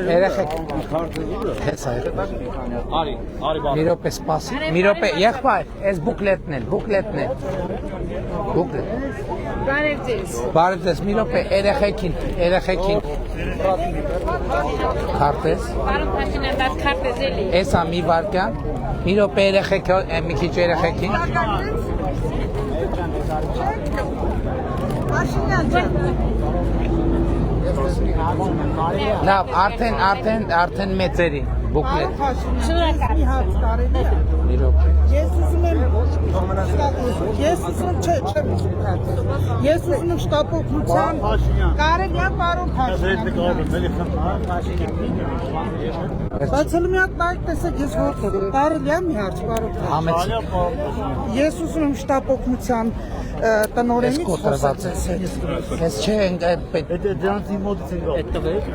Երեխեք Հես այր Մի րոպե սպասի Մի րոպե եղբայր Ես բուկլետն էլ Բուկլետ Բարև ձեզ Մի րոպե երեխեքին Քարտեզ Պարոն Փաշինյան, դա քարտեզ էլի Էսա մի վարկյան Մի րոպե երեխեք Մի քիչ երեխեքին Լավ, արդեն մեծերի Բուկլետ Մի րոպե Ես ուզում եմ շտապօգնության կարելի է պարոն Փաշինյան Բայց հələ մի հատ նայեք տեսեք ես որտեղ եմ կարելի է մի հարց պարոն Ես ուզում եմ շտապօգնության տնօրենից Ես չէ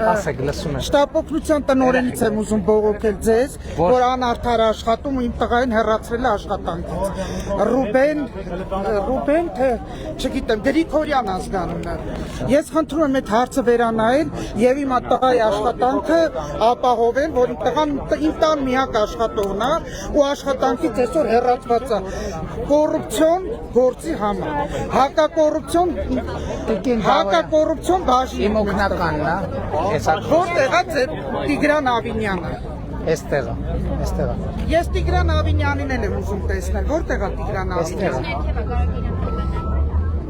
ասեք լսում եմ Շտապօգնության տնօրենից եմ ուզում բողոքել ձեզ որ անարդար աշխատում ու իմ տղային հեռացրել է աշխատանքից Ռուբեն թե չգիտեմ Գրիգորյան ազգանունը Ես խնդրում եմ այդ հարցը վերանայել եւ իմ տղայի աշխատանքը ապահովել որ իմ տղան իմ տան միակ աշխատողն է ու աշխատանքից այսօր հեռացված է կոռուպցիոն գործի համար հակակոռուպցիոն բաժին Իմ օգնականն է Որտեղ է ձեր Տիգրան Ավինյանը Էստեղ Ես Տիգրան Ավինյանին եմ ուզում տեսնել Որտեղ է Տիգրան Ավինյանը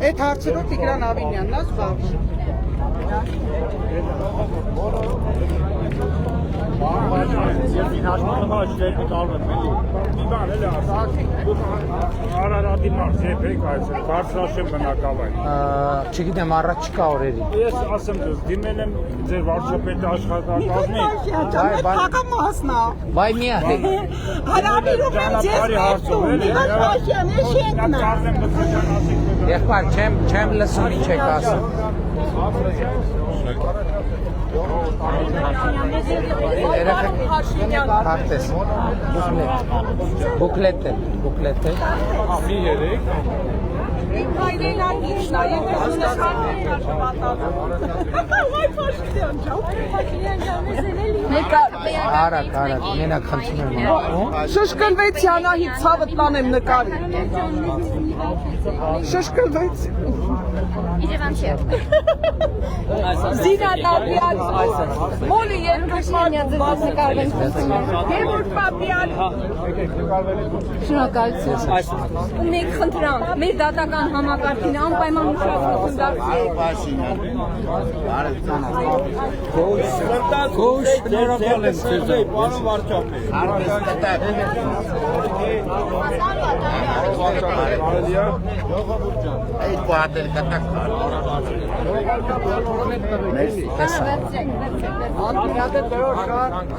Այդ հարցերով Տիգրան Ավինյանն է զբաղվում Արարատի մարդ եպեք այցել, բարձրաշեմ բնակավայր Չգիտեմ առաջ չկա օրերի Ես ասեմ դուզ, դիմել եմ ձեր վարչապետի աշխատակազմին Փակամասն է Բայ մի ահեք Հարավիրում եմ ձեզ Եղբայր չեմ լսում ինչ եք ասում Քարտեզ Բուկլետ Մի երեք Իմ հայրենի իշնա, ես Արագ, մենակ խնդրում եմ Շշկլվեցի Անահիտ ցավը տանեմ նկարի Շշկլվեցի Զինատապյան Մոլի երկրաշ Եվորդ պապյան Շնորհակալություն Մեկ խնդրանք մեր դատական համակարգին անպայման ուշադրություն Գոհ շնորհակալ եմ ձեզ Պարոն վարչապետ Այդ բادر կտակ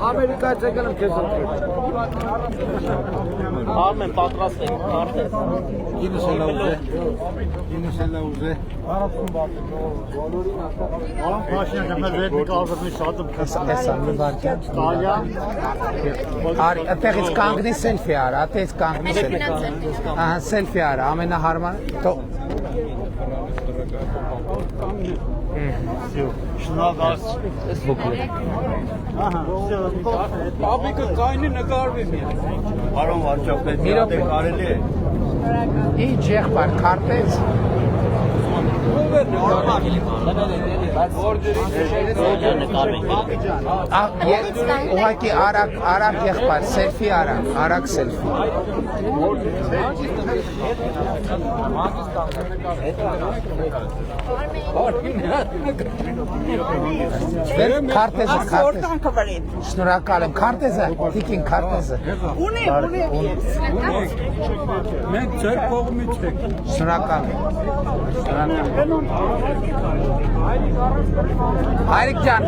Ամերիկայից եկել եմ քեզ Արմեն պատրաստ եք արդեն Ինձ էլ ուզե Պարոն Փաշինյան մեր վերնիկ ազգի շատ եմ Էսա մի վարկյան Արի, այդտեղից կանգնի սելֆի արա, այդտեղից կանգնի սելֆի արա, ամենահարմար Պապիկը կայնի նկարվի Պարոն վարչապետ կարելի է Ինչ եղբայր, քարտեզ Ուղղակի արագ եղբայր, սելֆի արագ սելֆի Քարտեզը Շնորհակալ եմ, քարտեզը, տիկին քարտեզը Ունի Մենք ձեր կողմից եք Շնորհակալ եմ Հայրիկ ջան,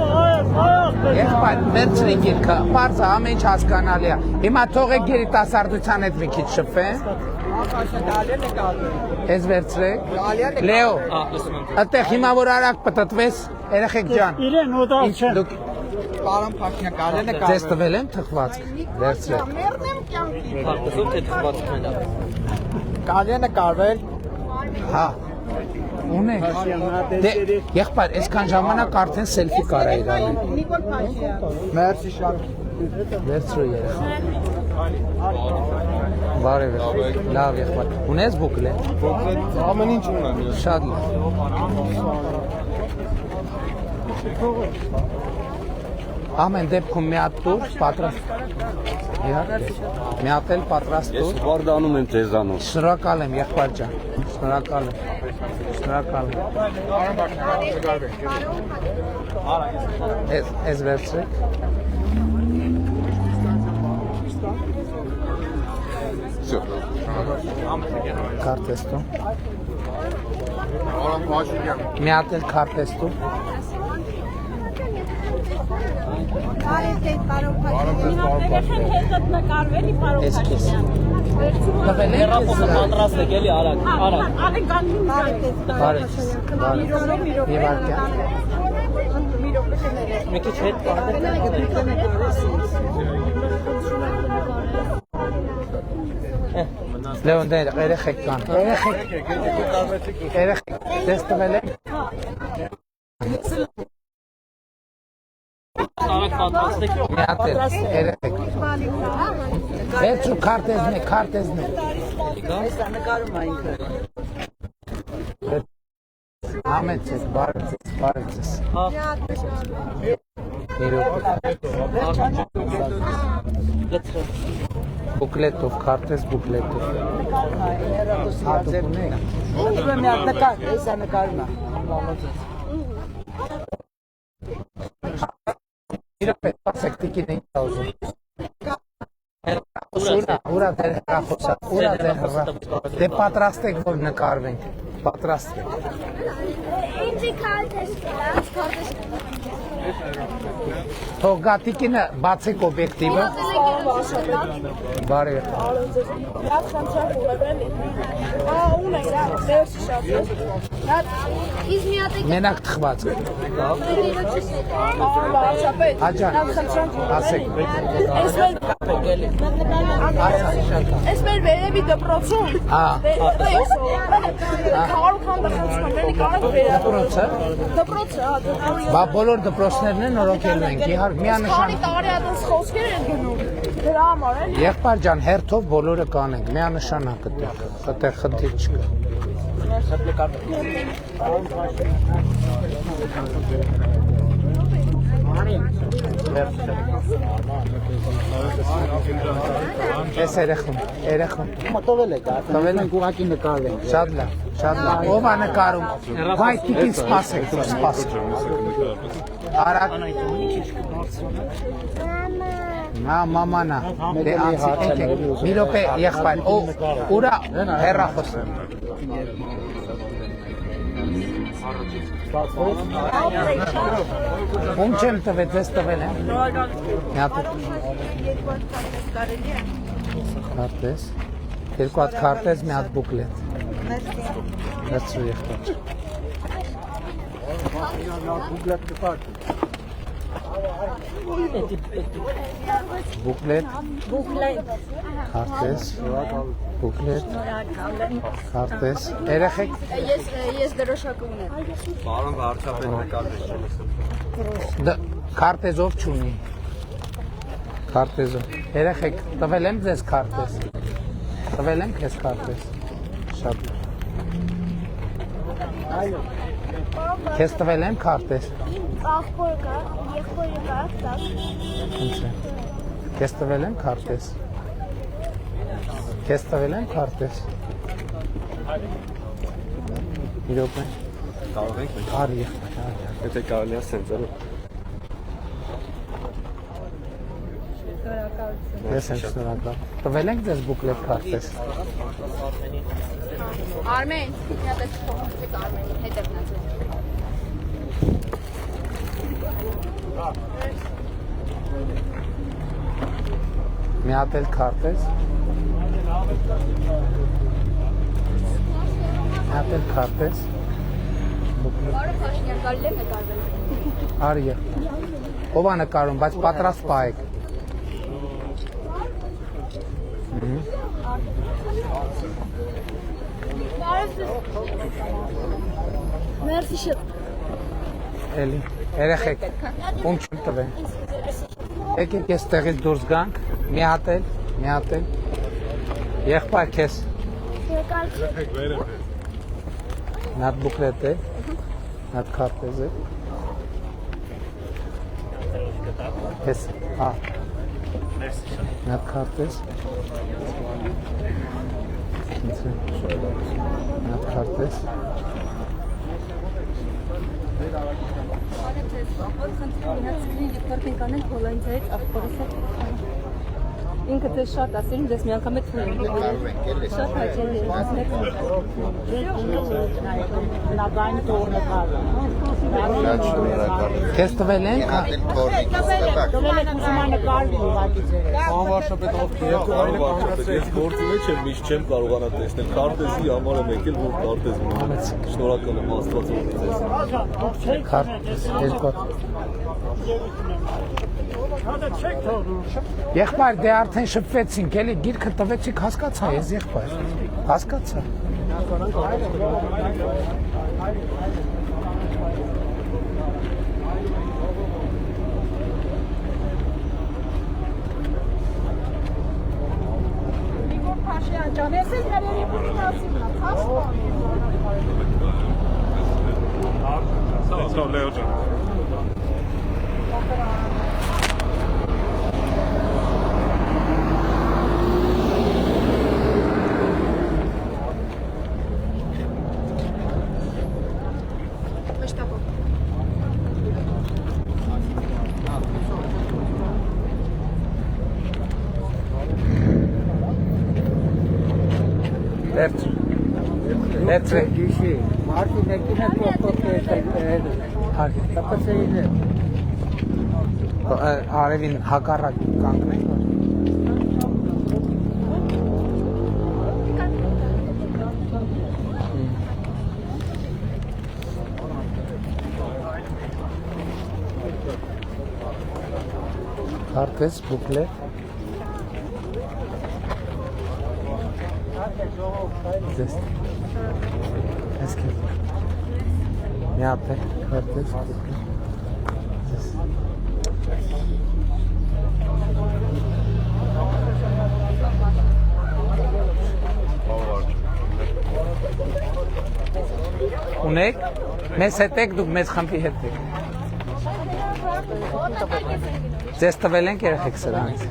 եղբայր, վերցրեք իրքը, պարզը ամեն ինչ հասկանալի է Հիմա թողեք երիտասարդության հետ մի քիչ շփվեն Ես վերցրեք Լեո, այդտեղ հիմա որ արագ պտտվես, երեխեք ջան Իրեն ուտավ չեն Պարոն Փաշինյան կարելի է Ձեզ տվել եմ թխվածք, վերցրեք Մերնեմ կյանքի Հարտասով թե թխվածքն է Կարելի է նկարվել Հա ունենք։ Դե եղբայր, այսքան ժամանակ արդեն սելֆի կարա իրար։ Մերսի շատ։ Վերցրու երեխա։ Բարև, լավ եղբայր։ Ունես բուկլետ։ Ամեն ինչ ունեմ ես։ Շատ լավ։ Ամեն դեպքում մի հատ տուր, պատրաստ։ Իհարկե։ Մի հատ էլ պատրաստ Ես տուր։ վարդանում եմ ձեզանով։ Շնորհակալ եմ եղբայր ջան։ Շնորհակալ եմ։ Շնորհակալ եմ։ Էս վերցրեք։ Всё։ Քարտեստո։ Մի հատ էլ քարտեստո։ Էսքես։ Հեռախոսը պատրաստ է, էլի արագ, արագ։ Բարև։ Մի վարկյա։ Մի քիչ հետ պատրաստ։ Լեոն դեր, երեխեք կան։ Երեխեք, տեստվել եք։ Արագ պատրաստ եք։ Մի հատ էլ, երեխեք։ Վերցրու քարտեզն է, քարտեզն է։ Ամեն ձեզ, բարև ձեզ։ Բուկլետով, քարտեզ բուկլետով։ Հատուկ ունեք։ Իրապես, պասեք տիկին էին տազում։ Ուրա դեր հրախոսա, ուրա դեր հրախոսա։ Դե պատրաստ եք, որ նկարվենք, պատրաստ եք։ Ինձի քարտեզ Թող գա տիկինը բացեք օբյեկտիվը։ Բարև։ Մենակ թխված։ Աջան, ասեք։ Ես մեր վերևի դպրոցում Դպրոցը։ Բա բոլոր դպրոցներն են նորոգելու ենք, իհարկե միանշան։ տարի այդպես խոսքեր են գնում դրա համար էլի Եղբայր ջան, հերթով բոլորը կանենք, միանշանակ այդտեղ խնդիր չկա։ Ես երեխում։ Մտովել եք, Տվել եք ուղակի նկարվենք։ Շատ լավ, շատ լավ։ Ով է նկարում։ Վայ, տիկին սպասեք, սպասեք։ Արագ։ Մամանա։ Դե անցի եկեք։ Մի րոպե եղբայր, ուրա հեռախոսը։ Ում չեմ տվել, ձեզ տվել եմ։ Քարտեզ։ Երկու հատ քարտեզ, մի հատ բուկլետ։ Վերցրու եղբայր։ Բուկլետ։ Քարտեզ։ Բուկլետ։ Քարտեզ։ Երեխեք։ Ես դրոշակ ունեմ։ Պարոն վարչապետ նկարվեց չես։ Քարտեզով չունի։ Քարտեզով։ Երեխեք, տվել եմ ձեզ քարտեզ։ Տվել եմ քեզ քարտեզ։ Շատ։ Քեզ տվել եմ քարտեզ։ աղբոր կա, եղբորը կա, տակ Ինչ է։ Քեզ տվել եմ քարտեզ։ Քեզ տվել եմ քարտեզ։ Իրոք է։ Կարող ենք մենք։ Արի եղբայր, արի։ Եթե կարելի է սենց էլ։ Ես եմ շնորհակալ։ Տվել ենք ձեզ բուկլետ քարտեզ։ Արմեն, մի հատ էս փոխեցեք Արմենի, հետ եմ նացել։ Մի հատ էլ քարտեզ։ Մի հատ էլ քարտեզ։ Բարը Փաշինյան, կարելի է նկարվել։ Արի եղբայր։ Ով է նկարում, բայց պատրաստ պահեք։ Մերսի շատ։ Էլի, երեխեք, ում չեմ տվեն։ Եկեք ես տեղից դուրս գանք, մի հատ էլ, եղբայր քեզ, նատ բուկլետ է, նատ քարտեզ է, քեզ, հա, նատ քարտեզ, նատ քարտեզ, Ինքը դες շատ ասել, դες մի անգամ է թվում։ Շատ հաճելի է։ քեզ տվել են, Ես գործի մեջ եմ, միշտ չեմ կարողանա տեսնել քարտեզի համար եմ եկել, որ քարտեզ ունեմ։ Շնորհակալ եմ Աստված օրհնի ձեզ։ քարտեզ, երկու։ Եղբայր, դե արդեն շփվեցինք, էլի գիրքը տվեցիք, հասկացա ես եղբայր, հասկացա։ Լեո ջան։ Let's Արևին հակառակ կանգնենք։ Քարտեզ, բուկլետ։ Ձեզ։ Այսքան։ Միապե, քարտեզ, բուկլետ։ Ձեզ։ Ունեք, մեզ հետ եք, դուք մեզ խմբի հետ եք։ Ձեզ տվել ենք երեխեք սրանից։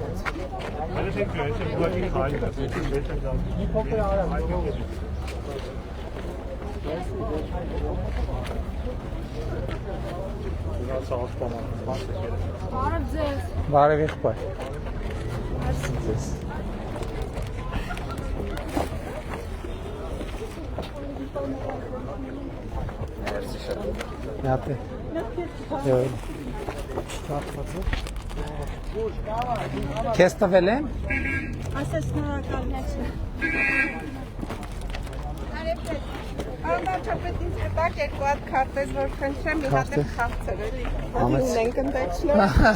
Բարև եղբայր։ Ձեզ։ Միապե։ Քեզ տվել են։ Ասես նորակալ մեջ։ Անվաճապետ ինձ հետակ երկու հատ քարտեզ, որ խնդրեմ մի հատ եմ խաղցր էլի։ Ունենք ընդեքշնոր։ Լավա։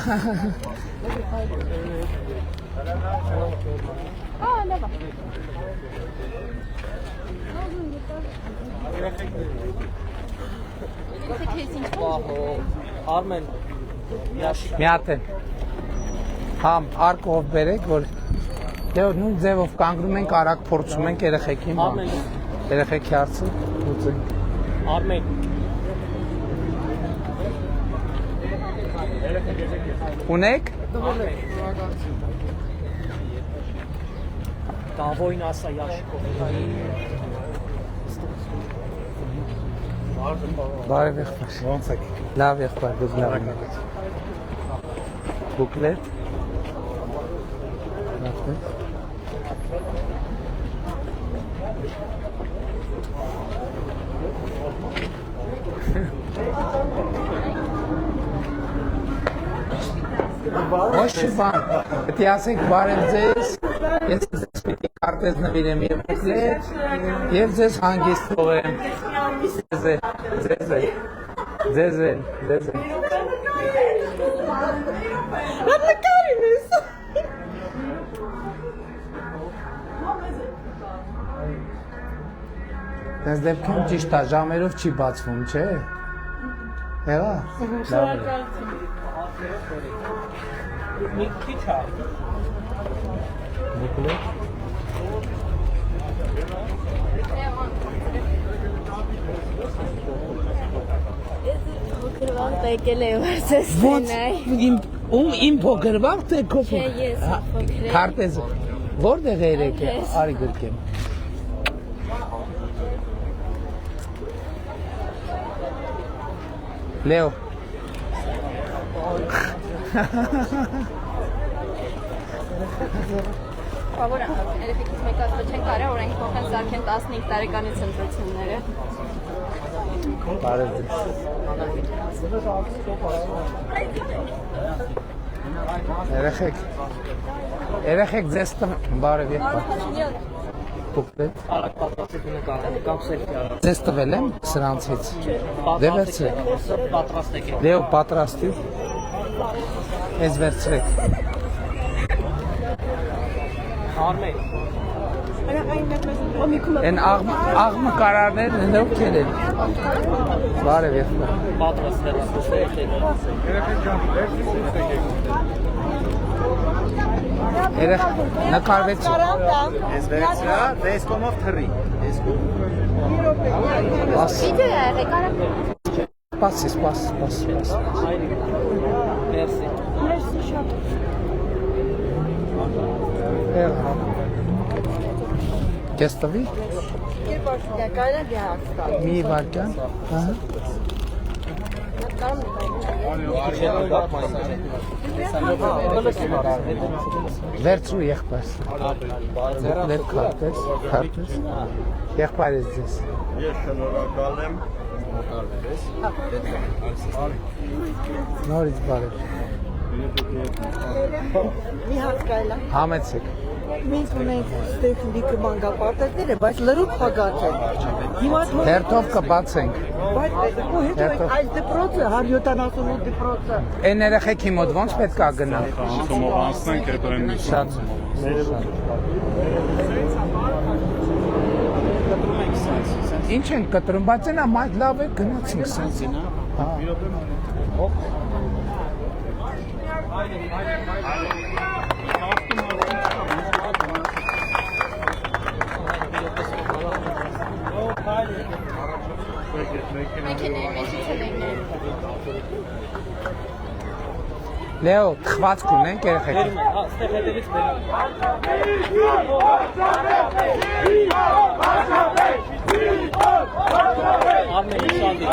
Արմեն, Մի հատ են։ Համ արկով բերեք, որ դե նույն ձևով կանգնում ենք, արագ փորձում ենք երեխեքին։ Երեխեքի հարցը լուծենք։ Արմեն։ Ունեք։ Դավոյն ասա Յաշիկով։ Բարև եղբայր։ Ոնց եք։ Լավ եղբայր, դուք լավ եք։ Բուկլետ։ Ոչ բան, պետք է ասենք բարև ձեզ, ես ձեզ պիտի քարտեզ նվիրեմ եւ բուկլետ եւ ձեզ հանգիստ թողեմ։ Ձեզ է։ Այս դեպքում ճիշտ է, ժամերով չի բացվում, չէ՞։ Հեղա։ Մի քիչ է։ Փոքրվան եկել է վարձես նայ։ Իմ փոքր վաղ թե քո Չէ, ես փոքր։ քարտեզը որտեղ է եկել, արի գրկեմ։ Լեո Բավորա, երեխեքից մեկ ասել չեն կարա օրենք փոխեն սարքեն 15 տարեկանից ընտրությունները։ բարև ձեզ։ Երեխեք ձեզ բարև եղբայր։ Փոքրեք։ Արագ պատրաստեք նկարել կամ սելֆի արագ։ Ձեզ տվել եմ սրանցից։ Դե վերցրեք։ Պատրաստեք։ Լեո պատրաստի։ Ես վերցրեք։ Արմեն։ Են աղմը կարարներն են ովքեր են։ Բարև եղբայր։ Պատրաստեք։ Երեխ նկարվեցի։ Ես վերցրա, դες կոմով թռի։ Սպասի, սպասի։ Մերսի։ Կես տվի։ Մի վարկյան։ Վերցրու եղբայրս։ Ներ քարտես։ Եղբայր ես ձեզ։ Ես շնորհակալ եմ։ Նորից բարև։ Մի հատ կայլա։ Համեցեք։ Մենք ունենք ստեղ լիքը մանկապարտեզներ, բայց լրիվ փակած են։ Հիմա Հերթով կբացենք։ բայց ու հետո այս դպրոցը 178 դպրոցը։ Այն երեխեքի մոտ ոնց պետք է գնալ։ Ոնցումով անցնենք, հետո են Շատ։ Ինչ են կտրում, բայց այնա մայթ լավ է գնացինք սենց։ Հա։ Լեո, թխվածք ունենք երեխեքի։ Հա, ստեղ հետևից բերում։ Արմեն շանդի։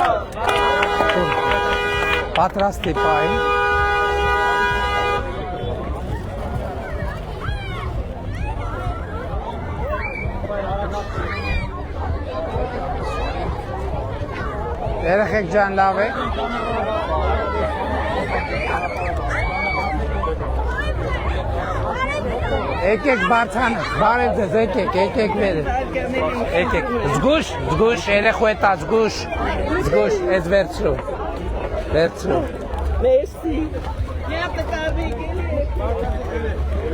Պատրաստ է պահի։ Երեխեք ջան լավ եք։ Եկեք բարձանը, բարև ձեզ, եկեք վերը։ Եկեք, զգուշ, երեխու հետա, զգուշ, ես վերցրու։ Մերսի։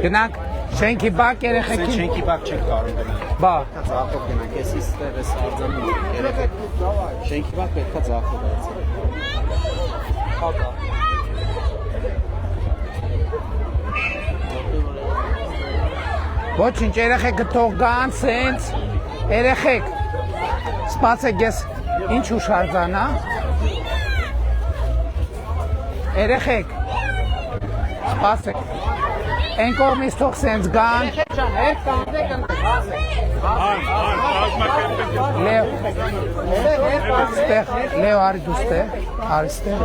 Գնանք, շենքի բակ երեխեքին։ Շենքի բակ չենք կարող գնալ։ Բա, Ձախով գնանք, ես իստեղ ես արձանում երեխեք։ Շենքի բակ պետքա ձախով արձան։ ոչինչ, երեխեքը թող գան, սենց, երեխեք, սպացեք ես, ինչ ուշարձանա, երեխեք, սպասեք, են կողմից թող սենց գան, Լեո արի դու ստեղ, արի ստեղ,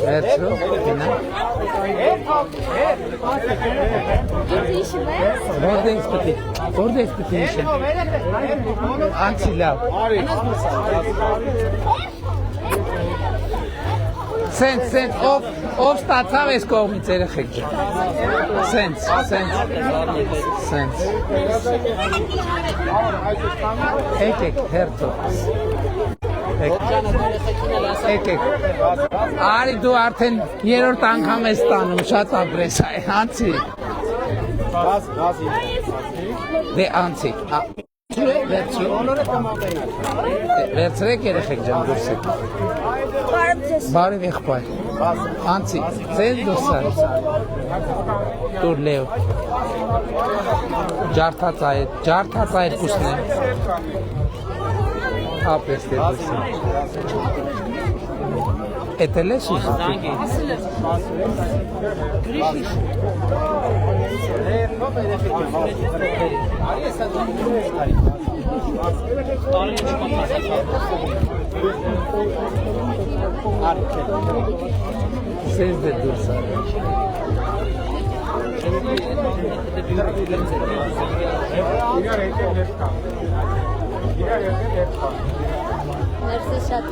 վերցրու, գնա, որդ ես պտի իշեմ, անցի լավ, Սենց, ով ստացավ ես կողմից երեխեք ջան, սենց, եկեք հերթով, եկեք, արի դու արդեն երորդ անգամ ես ստանում, շատ ապրես, անցի, Դե անցի։ Վերցրեք երեխեք ջան դուրսեք։ Բարև եղբայր։ Անցի, ձեր դուրսար։ Դուր լեո։ Ջարդած այդ կուսն է։ Ապես դե դուրսը։ Էտել ես ուզում։ Սեզ դե դուրսա։ Ներսի շատ։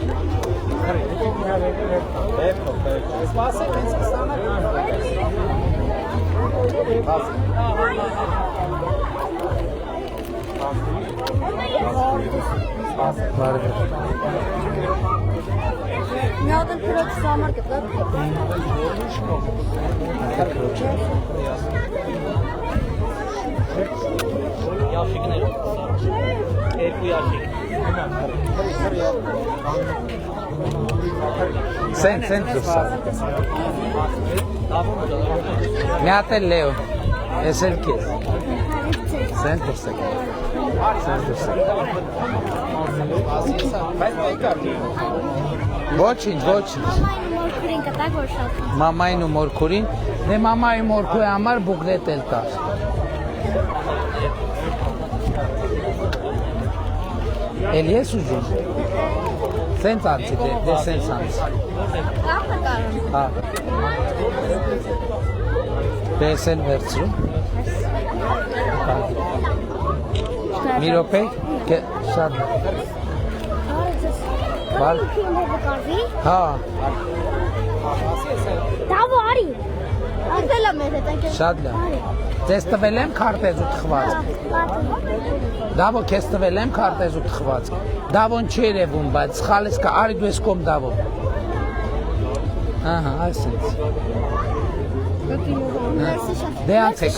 Մի հատ էլ քրոջս համար կտակ։ Yaşıkներ։ Երկու yaşık։ Սեն դուրսա։ Մի հատ էլ լեո։ Ես էլ քեզ։ Սեն դուրսեք։ Ոչինչ։ Մորքուրին կտակ որ շատ։ Մամային ու մորքուրին, դե մամայի մորքուի համար բուկլետ էլ տար։ Էլ ես ուզում։ Սենց անցի, դե սենց անցի։ Կապը կարում։ Հա։ Դե ես էլ վերցրում։ Մի րոպե, շատ։ Բար։ Հա։ Դավո արի։ Ատելա մեր հետ ընկեր։ Շատ լավ։ Ձեզ տվել եմ քարտեզ ու թխված։ Դավո քեզ տվել եմ քարտեզ ու թխված։ Դավոն չի երևում, բայց սխալ ես կա, արի դու ես կոմ դավո։ Ահա, այսպես։ Դե անցեք։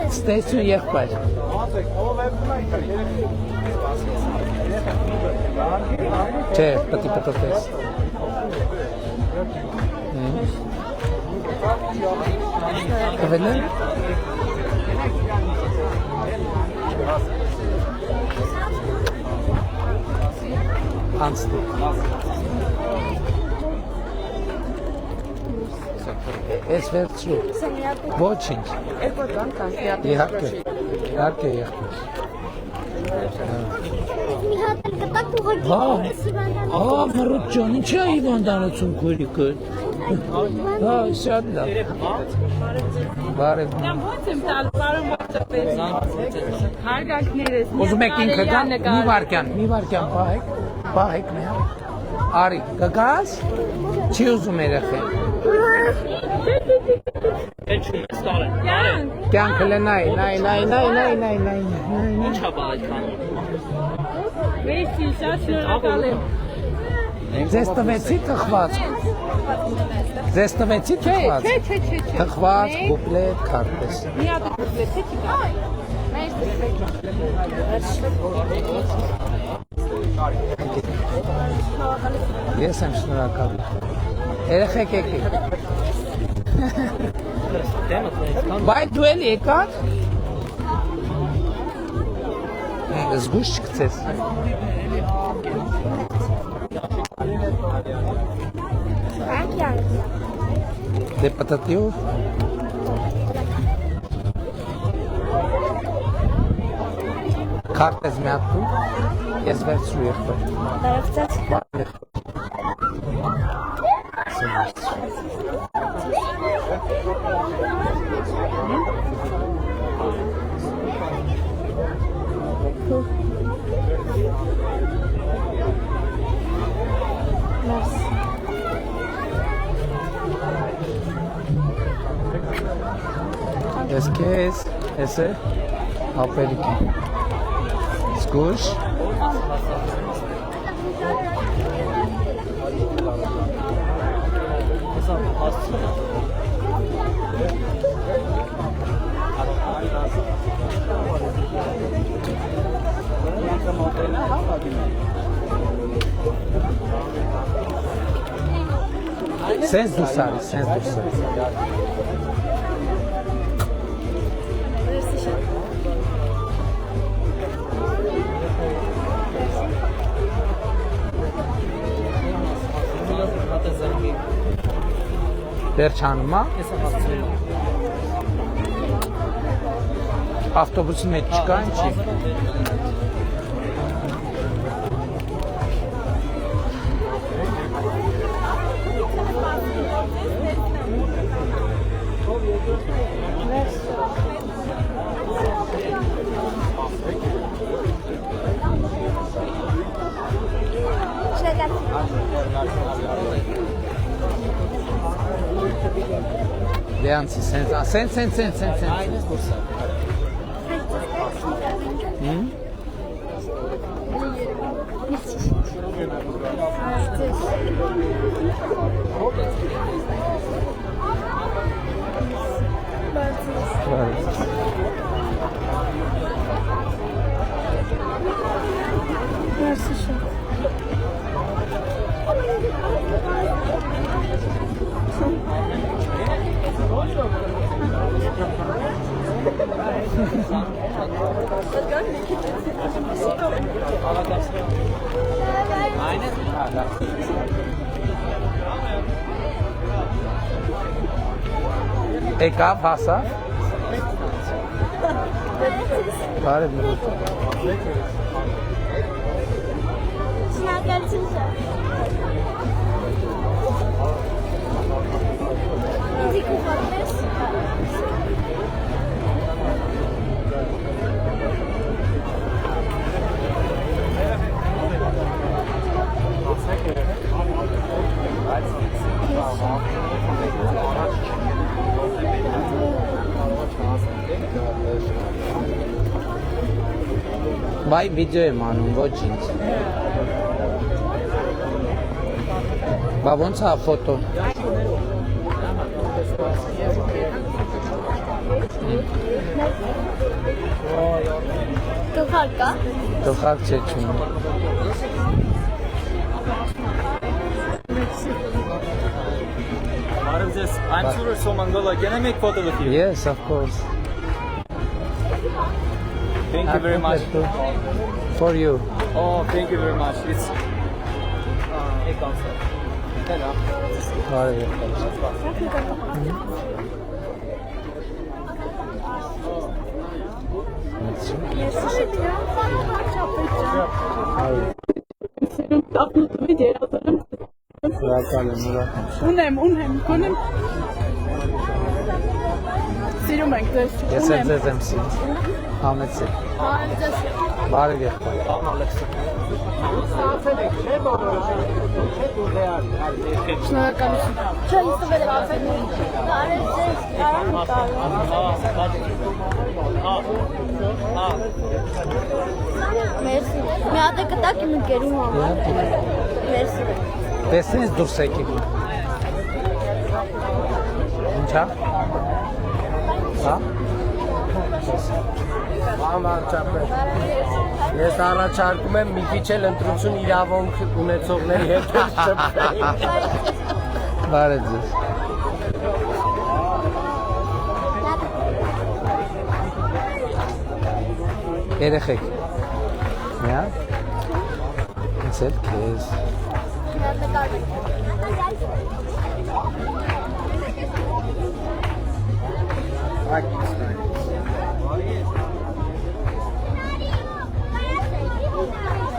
Ստեսություն եղբայր։ Չէ, պետք է պատտես։ Տվել եմ։ Անցնի։ Ես վերցրու։ Ոչինչ։ Իհարկե եղբայր։ Մի հատ էլ կտակ ուղղակի։ Հա, մռուտ ջան, ինչ է հիվանդանոցում քույրիկը։ Հա, շատ լավ։ Բարև։ Ուզում եք ինքը գան, մի վարկյան պահեք մի հատ։ Արի, կգաս։ Չի ուզում երեխեն։ Կյանքը լնայ։ Ինչ հա բա այդքան։ Մեջի շատ շնորհակալ եմ։ Ձեզ տվեցի թխված։ Չէ։ Թխված, բուկլետ, քարտեզ։ Մի հատ բուկլետ չի կա։ Ես եմ շնորհակալ։ Երեխեք եկեք։ Բայց դու էլ եկար։ Զգուշ չգցես։ Դե պտտիով։ Քարտեզ մի հատ դու, ես վերցրու եղբայր։ Բարևձեզ։ Ես քեզ, ես է, ապերիկի։ Զգուշ։ Սենց դուրս արի, սենց դուրս արի։ Վերջանում է։ Ավտոբուսի մեջ չկա, ինչի։ Դեանցի, սենց։ Եկավ, հասավ։ Բարև մրուտ։ Շնորհակալություն շատ։ Ինձ կուղարկես։ Բայ վիդեո եմ անում, ոչինչ։ Բա ոնց է ֆոտո։ Գլխար կա։ Գլխակ չէ չունի։ I'm sure it's from Angola. Can I make photo with you? Yes, of course. Thank you very much. For you. Oh, thank you very much. It's hey, council. Hello. Ունեմ, գոնեմ։ Սիրում ենք ձեզ։ Ես էլ ձեզ եմ սիրում։ Համեցեք։ Բարև եղբայր։ Շնորհակալություն։ Չէ, ինձ տվել եմ ասել։ Բարև ձեզ, Մերսի։ Մի հատ կտակ իմ ընկերու համար։ Մերսի։ Տեսնես դուրս եկեք։ Ինչա։ Հա։ Համարչապետ։ Ես առաջարկում եմ մի քիչ էլ ընտրություն իրավունք ունեցողների հետ շփվել։ Բարև ձեզ։ Երեխեք։ Միա։ Ինձ էլ քեզ։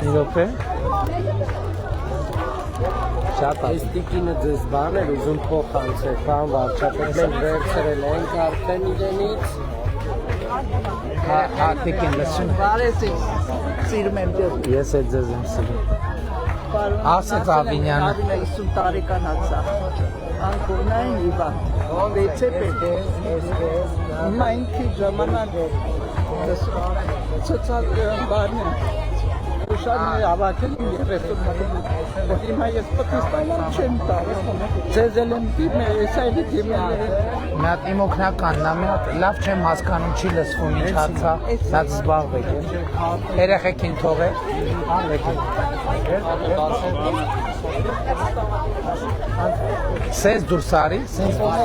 Իրոք է։ Շատ Այս տիկինը ձեզ բան էր ուզում փոխանցել, բան վարչապետ մենք վերցրել ենք արդեն իրենից։ Հա, տիկին լսում։ Բարև ձեզ։ Սիրում եմ ձեզ։ Ես էլ ձեզ եմ սիրում։ Ասեց Ավինյանը։ 50 տարեկան հացա։ Անկորնային իվա։ Դեչեպետ։ Հիմա ինքի ժամանակ ցածակ բանը։ Շարի հավաքել եմ 30 որ հիմա ես պատասխանում չեմ տա։ Ձեզ եմ դիմել, ես այլ դիմել։ Մի հատ իմ օգնականն է, մի հատ լավ չեմ հասկանում, չի լսվում ինչ հարցա, դա զբաղվեք։ Երեխեքին թողեք, Սենց դուրս արի, սենց դուրս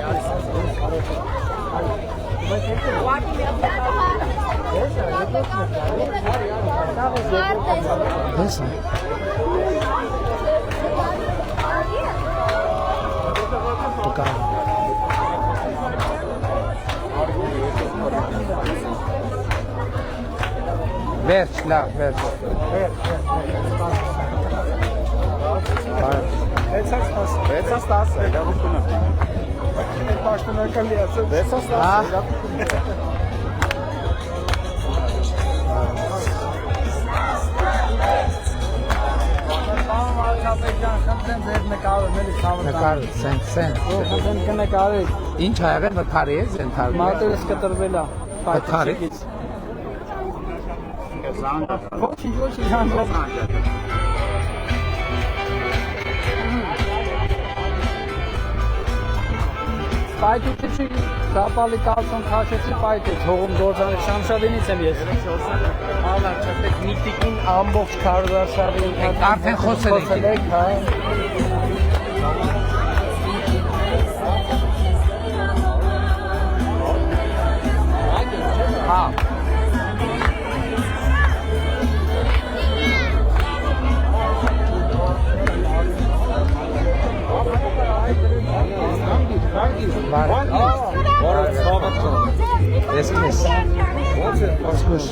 Վերջ, լավ, վերջ Վեցած 10 է, լավ ուտունը։ Պաշտոնական լիացել։ Վեցած 10 է։ նկար, սենց կնկարել։ Ինչ ա եղել վթարի է, զեն թարվի Մատերս կտրվել է։ Վթարի Ոչի զանգով։ Պայթի չի, սապալի կալսոն քաշեցի պայթի, հողում գործանը շամշադինից եմ ես։ Ալա, չտեք միտիկին ամբողջ քարոզարշավի Արդեն խոսել եք Հա Ես քեզ Ոսկուշ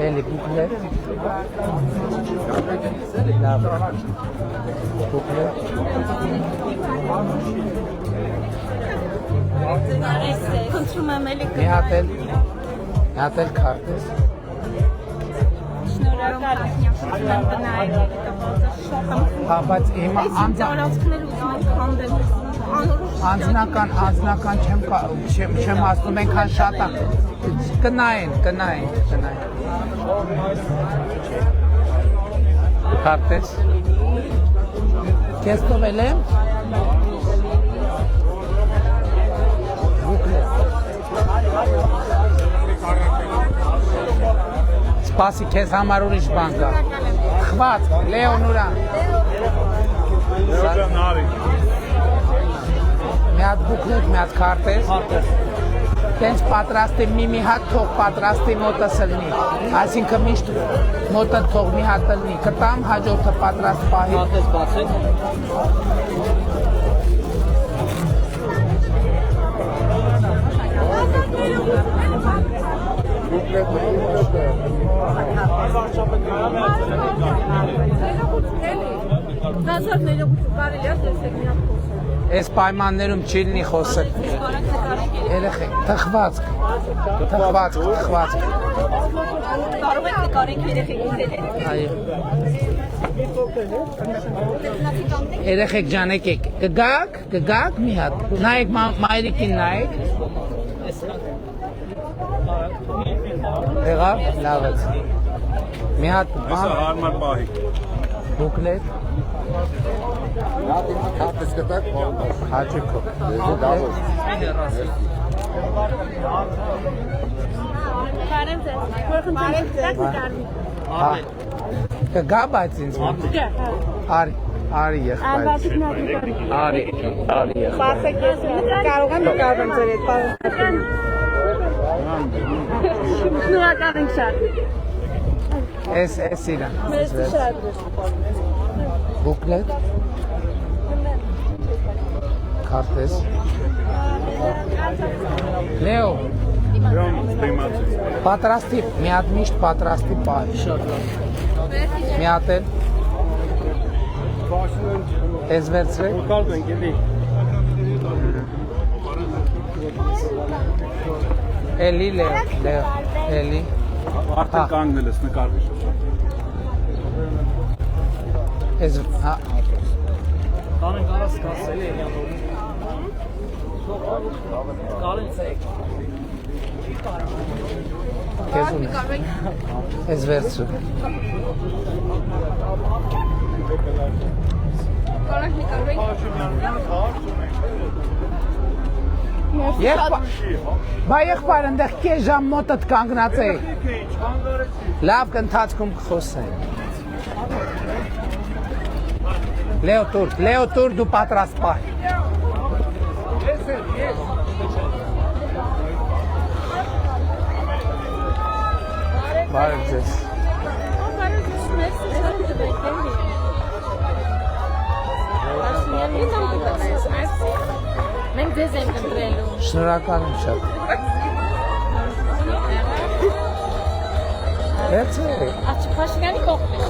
Էլի գուկլեր Լավ Գուկլեր Խնդրում եմ էլի Մի հատ էլ քարտես շնորհակալ եմ բնայել Հա, բայց հիմա Անձնանցքներ ուզում եք հանդել անձնական չեմ ասում ենքան շատ կնային Քարտես Կես տովել եմ Սպասի քեզ համար ուրիշ բան կա Խված, Լեոն ուրան Լեոջան նարի Մի հատ բուկլետ, մի հատ քարտես Տենց պատրաստի մի հատ թող պատրաստի մոտս լնի Այսինքն միշտ մոտը թող մի հատ լնի Կտամ հաջորդը պատրաստ պահի Քարտեզ բացեք Այս պայմաններում չի լինի խոսել Երեխեք, թխվածք Կարող եք նկարեք երեխեքին Երեխեք ջանեք եք Կգակ մի հատ Նայեք մայրիկին նայեք Եղավ, լավեց Մի հատ Հեսա հարմար պահի բուկլետ Քարտես կտակ, Հաճույքով Կգա բայց ինձ Արի եղբայր Արի եղբայր Պասեք ես կարող եմ նկարվեմ ձեր հետ Շնորհակալ ենք շատ Էս իրան Բուկլետ Քարտես Լեո Պատրաստի, մի հատ միշտ պատրաստի պահի Մի հատ էլ Էս վերցրեք Էլի Լեո Էլի Արդեն կանգնել ես նկարվի Էս կասել է Էլիանորին։ Կալեցեք։ Քեզ ունես։ Ես վերցրու։ Կարանք նկարվենք։ Բա եղբայր ընդեղ կես ժամ մոտդ կանգնած էի։ Լավ կընթացքում կխոսենք։ Լեո տուր դու պատրաստ պահ։ Բարև ձեզ։ Մենք ձեզ ենք ընտրելու։ Շնորհակալ եմ շատ։ Վերցրու։ Աղջիկաշկանի կողմն է։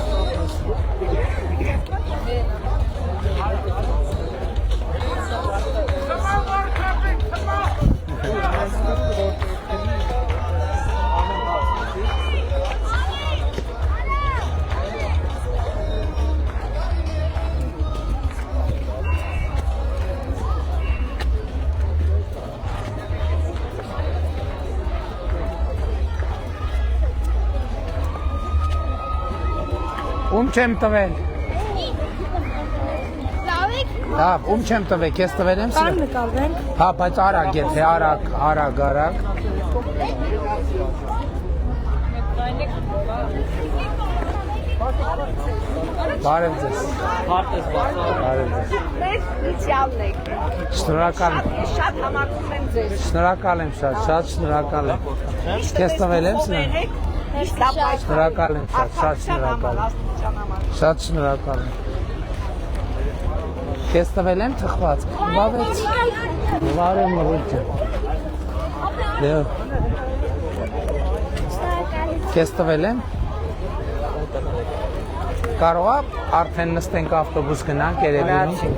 Ում չեմ տվել։ Լավիկ։ Լավ, ում չեմ տվել, քեզ տվել եմ սա։ Կան նկարվենք։ Հա, բայց արագ, եթե արագ։ Բարև ձեզ։ Հարդ ես բացառ։ Բարև ձեզ։ Մեր իդեալն եք։ Շնորհակալ եմ։ Շատ համակում եմ ձեզ։ Շնորհակալ եմ շատ շնորհակալ եմ։ Քեզ տվել եմ սա։ Շնորհակալ եմ շատ շնորհակալ եմ։ Շատ շնորհակալ եմ։ Քեզ տվել եմ թխվածք։ Բավեց։ Բարև մռուտ։ Լեո։ Քեզ տվել եմ։ Կարող է արդեն նստենք ավտոբուս գնանք երևի։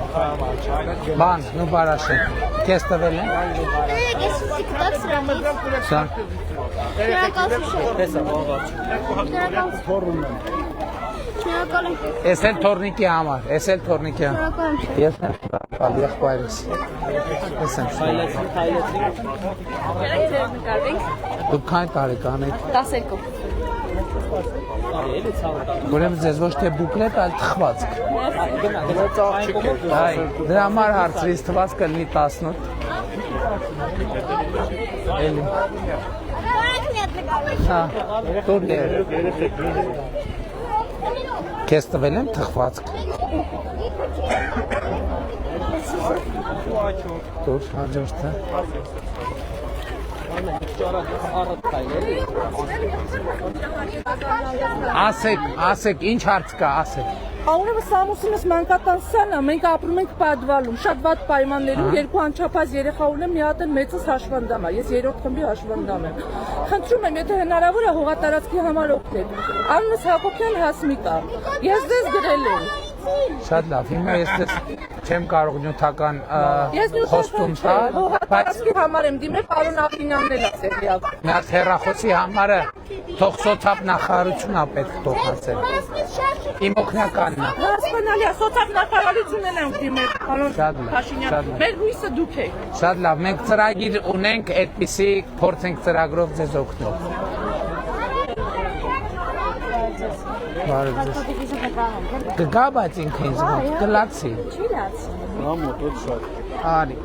Բան, նու բարաշենք։ Քեզ տվել եմ։ Ես TikTok սրանից։ Սա։ Տեսա ողջ։ Շնորհակալ եմ։ Էս էլ թորնիկի համար, էս էլ թորնիկի համար։ Ես եմ շնորհակալ եղբայրս։ Ես եմ շնորհակալ։ Քայլեցի։ Կարանք ձեզ նկարվենք։ Դուք քանի տարեկան եք։ 12։ Էլի ցավը։ Ուրեմն ձեզ ոչ թե բուկլետ, այլ թխվածք։ Գնա, աղջիկ։ Այ, դրա համար հարցրից թված կլինի 18։ Էլի։ Կարանք մի հատ նկարվենք։ Հա, դուր դեր։ Քեզ տվել եմ թխվածք։ Դուր, հաջորդը։ Ասեք, ինչ հարց կա, ասեք։ Ուրեմն Սամուսինս մանկական սան է, մենք ապրում ենք Պադվալում, շատ վատ պայմաններում, երկու անչափահաս երեխա ունեմ, մի հատ էլ մեծս հաշվանդամ է, ես 3-րդ խմբի հաշվանդամ եմ։ Խնդրում եմ, եթե հնարավոր է հողատարածքի համար օգնել։ Անունս Հակոբյան Հասմիկ է։ Ես ձեզ գրել եմ։ Շատ լավ, հիմա ես դες չեմ կարող նյութական խոստում տալ, բայց Հողատարածքի համար եմ դիմել, պարոն Ախինյանն էլ է սերիալ։ մի հատ հեռախոսի համարը թող սոցիալ նախարարությունն է պետք փոխանցել։ Իմ օգնականն է։ Հասկանալի է, սոցիալ նախարարությունն ենք դիմել, պարոն Շատ լավ, Փաշինյան։ շատ լավ։ Մեր հույսը դուք եք։ Շատ լավ, մենք ծրագիր ունենք, այդպիսի փորձենք ծրագրով ձեզ օգնել։ Բարև ձեզ։ Կգա, բայց ինքը ինձ մոտ կլացի։ Չի լացի։ Նա մոտոց շատ։ Արի։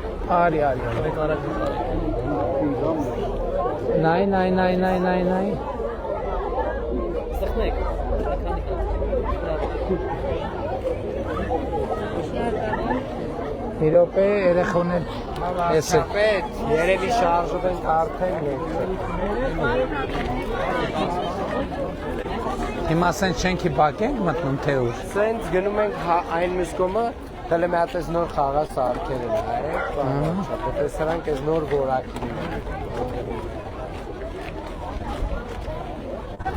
Նայ։ Սխնեք։ Մի րոպե երեխոներ ես է։ Երևի շարժով ենք արդեն Հիմա սենց շենքի բակ ենք մտնում թե ուր։ Սենց գնում ենք այն մյուս կողմը, դեռ մի հատ նոր խաղա սարքեր են, նայեք, բան, սրանք էս նոր որակին։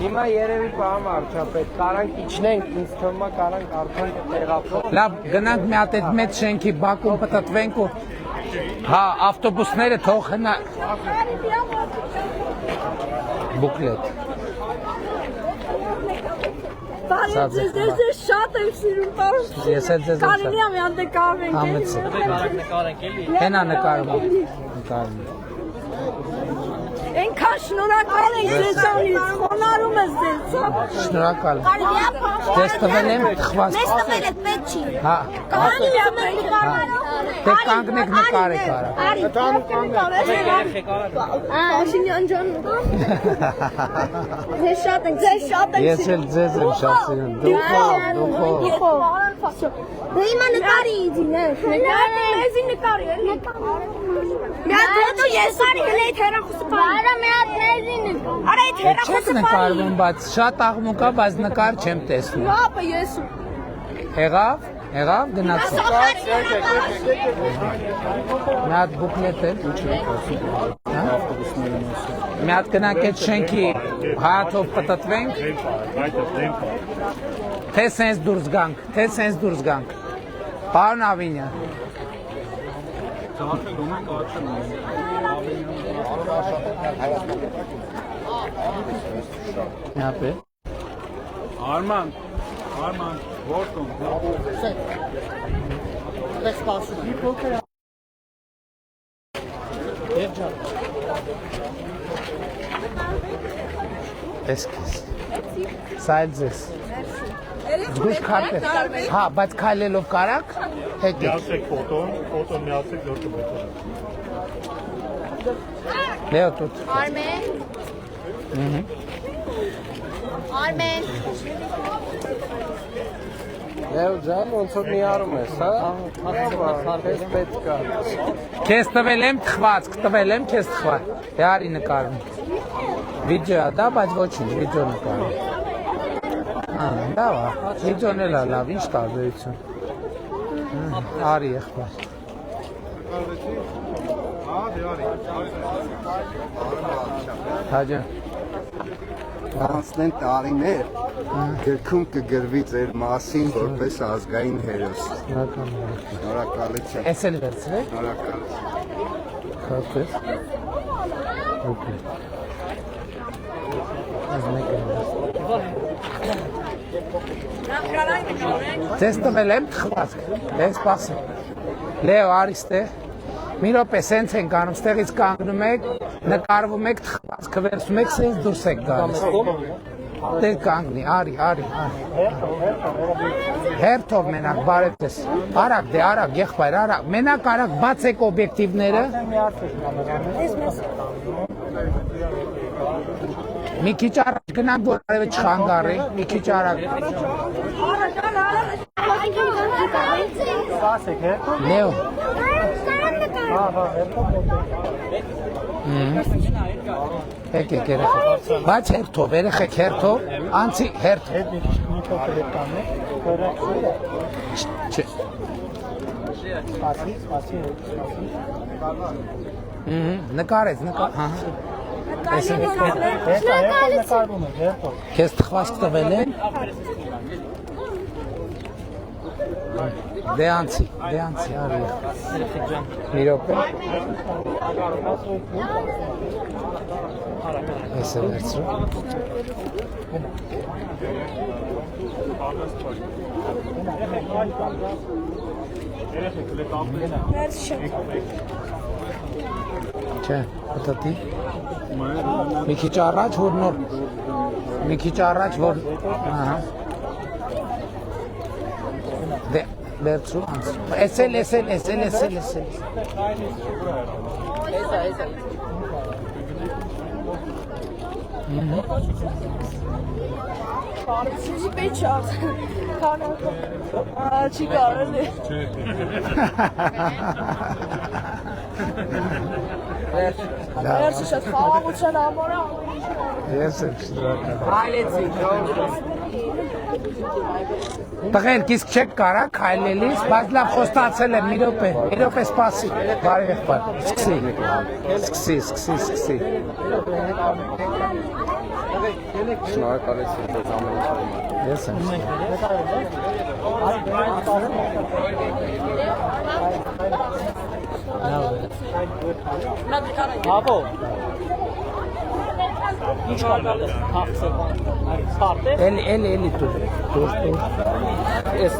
Հիմա երևի բան արչապետ, կարանք իջնենք, ինձ թվում է կարանք արդեն տեղափոխ։ Լավ, գնանք մի հատ այդ մեծ շենքի բակում պտտվենք ու հա, ավտոբուսները թող հնա բուկլետ։ Բարի ձեզ շատ եմ սիրում, պարոն։ Ես էլ ձեզ եմ Կարելի է մի հատ նկարենք։ Համեցեք։ նկարենք էլի։ Հենա նկարում։ Նկարում։ Այնքան շնորհակալ ենք ձեզանից, խոնարհում ես ձեզ։ Շնորհակալ եմ։ Կարելի է Ձեզ տվել եմ թխված։ Մեզ տվել եք պետք չի։ Հա։ Կարելի է մենք նկարենք։ Դե կանգնեք նկարեք արա։ Արի, Փաշինյան ջան։ Ձեզ շատ ենք սիրում։ Ես էլ ձեզ եմ շատ սիրում։ Դուք Դե հիմա նկարի իձիներ։ Նկարի, մեզի նկարի, էլի։ Մի հատ դու ես արի հենց հերախոսը բան։ Արա մի հատ մեզի նկար։ Արա այդ Չեք հերախոսը նկարվում, բայց շատ աղմուկ է, բայց նկար չեմ տեսնում։ Հապա ես։ Եղավ գնացի։ Մի հատ բուկլետ էլ։ Մի հատ գնանք այդ շենքի հայաթով պտտվենք, թե սենց դուրս գանք։ Պարոն Ավինյան։ Հապե։ Արման, որտում։ Էսքիզ։ Սա էլ ձեզ։ Զգույշ քարտը։ Հա, բայց քայլելով կարակ, հետո։ Միացեք ֆոտոն միացեք դուրս բերեք։ Լեո тут։ Արմեն։ Արմեն։ Լեո ջան, ոնց որ միարում ես, հա? Քեզ պետք է։ Քեզ տվել եմ թխված, քեզ թխված։ Դե արի նկարում։ Վիդեո դա, բայց ոչինչ, վիդեո նկարում։ Լավ է, վիդեոն էլ է լավ, ինչ տարբերություն։ Արի եղբայր։ Հաջան։ Անցնեն տարիներ, գրքում կգրվի ձեր մասին որպես ազգային հերոս։ Շնորհակալություն։ Էս էլ վերցրեք։ Շնորհակալություն։ Քարտես։ Okay։ Այս մեկը։ Ձեզ տվել եմ թխվածք, դե սպասեք։ Լեո, արի ստեղ։ Մի րոպե սենց ենք անում, ստեղից կանգնում եք, նկարվում եք թխվածքը վերցում եք, սենց դուրս եք գալիս։ Դե կանգնի, արի։ Հերթով մենակ, բարևտես։ Արագ, դե արագ, եղբայր, արագ։ Մենակ արագ, բացեք օբյեկտիվները։ Մի քիչ առաջ գնանք, որ արևը չխանգարի, մի քիչ արագ։ Լեո։ Եկեք երեխեք, բայց երեխեք հերթով, անցի հերթով։ Նկարեց, Քեզ թխվածք տվել են։ Դե անցի, արի։ Մի րոպե։ Ես էլ վերցրու։ Չէ, պտտի։ Մի քիչ առաջ, որ նոր։ Մի քիչ առաջ, որ։ Ահա։ Դե վերցրու անցրու։ Էսել։ Sizi peçat. Չի կարելի։ Վերջը շատ խաղաղության համար է։ Ես եմ շնորհակալ։ Այլեցի։ Տղերք, իսկ չեք կարա քայլելիս, բայց լավ խոստացել եմ, մի րոպե սպասի։ Բարի եղբայր, սկսի։ Շնորհակալություն ձեզ ամեն ինչ համար։ Ես եմ։ Աբո։ Ինչ կար գալիս քարտը։ Էլի դուր։ Ես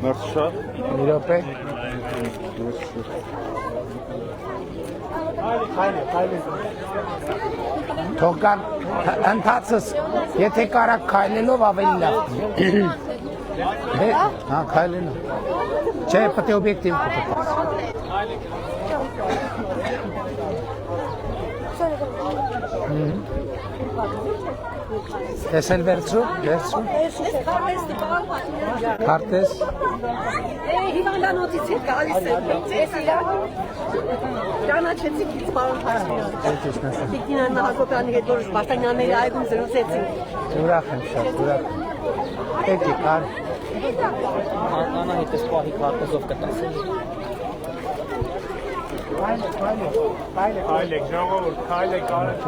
Մերսի շատ։ Մի րոպե։ Թող կան ընթացս, եթե կարակ քայլելով ավելի լավ։ Հա, քայլելով։ Չէ, պետք է օբյեկտիվ կտես։ Ես էլ վերցրու։ Քարտես։ Հիվանդանոցից հետ գալիս եմ։ Ես իրան ճանաչեցի քիչ պարոն Փաշինյան։ Տիկնան Հակոբյանի հետ որ Պաշտոնյանների այգում զրուցեցինք։ Ուրախ եմ շատ, ուրախ։ Եկի կար։ Անա հետս պահի քարտեզով կտասել։ Քայլեք, ժողովուրդ, քայլեք, արեք։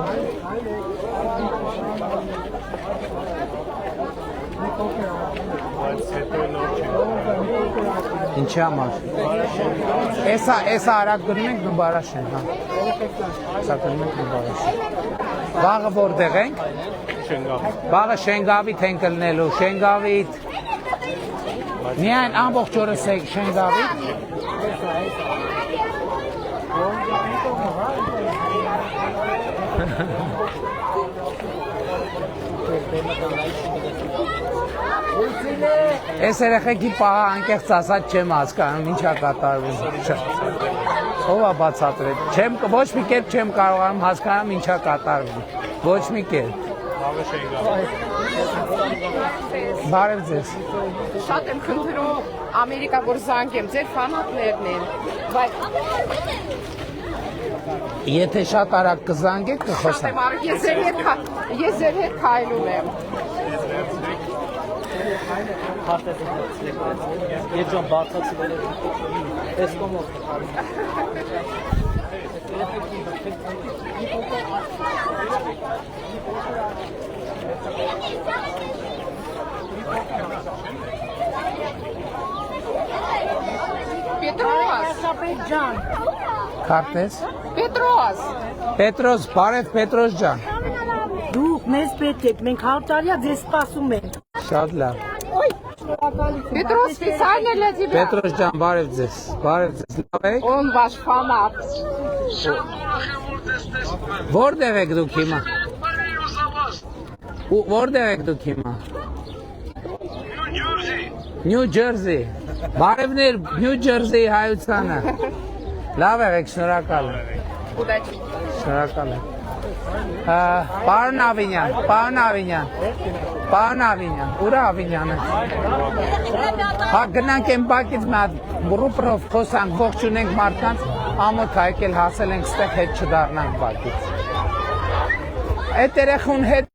Բայց հետո նոր չի։ Ինչի համար։ Էսա արագ գնում ենք նուբարաշեն, հա։ Սա գնում ենք նուբարաշեն։ Վաղը որտեղ ենք։ Շենգավ։ Վաղը Շենգավիթ ենք ելնելու, Շենգավիթ։ Միայն ամբողջ օրս ենք Շենգավիթ։ Ես երեխեքի պահը անկեղծ ասած չեմ հասկանում, ինչ է կատարվում։ Ով է բացատրել։ Ոչ մի կերպ չեմ կարողանում հասկանամ ինչ է կատարվում։ Ոչ մի կերպ։ Բարև ձեզ։ Շատ եմ խնդրում Ամերիկա որ զանգեմ, ձեր ֆանատներն են։ Բայց Եթե շատ արագ կզանգեք շատ կխոսեմ։ եմ արագ, ես ձեր հետ քայլում եմ։ Ես ջան բարձացի վերել։ Ես կոմոդ։ Քարտես։ Պետրոս, բարև Պետրոս ջան։ Դուք մեզ պետք եք, մենք հարտարյա ձեզ սպասում ենք։ Շատ լավ։ Պետրոս специально для тебя. Պետրոս ջան, բարև ձեզ։ Լավ եք։ Он ваш фанат. Որտեղ եք դուք հիմա։ Որտեղ եք դուք հիմա։ Նյու Ջերսի։ Բարևներ Նյու Ջերսի հայությանը։ Լավ եք, շնորհակալ եմ։ Удачи. Շնորհակալ եմ։ Պարոն Ավինյան, ուրա Ավինյանը։ Հա գնանք են բակից մի հատ ռուպրով խոսանք, ողջունենք մարդկանց, ամոթ հայկել հասել ենք ստեղ հետ չդառնանք բակից։ Այդ երեխուն հետ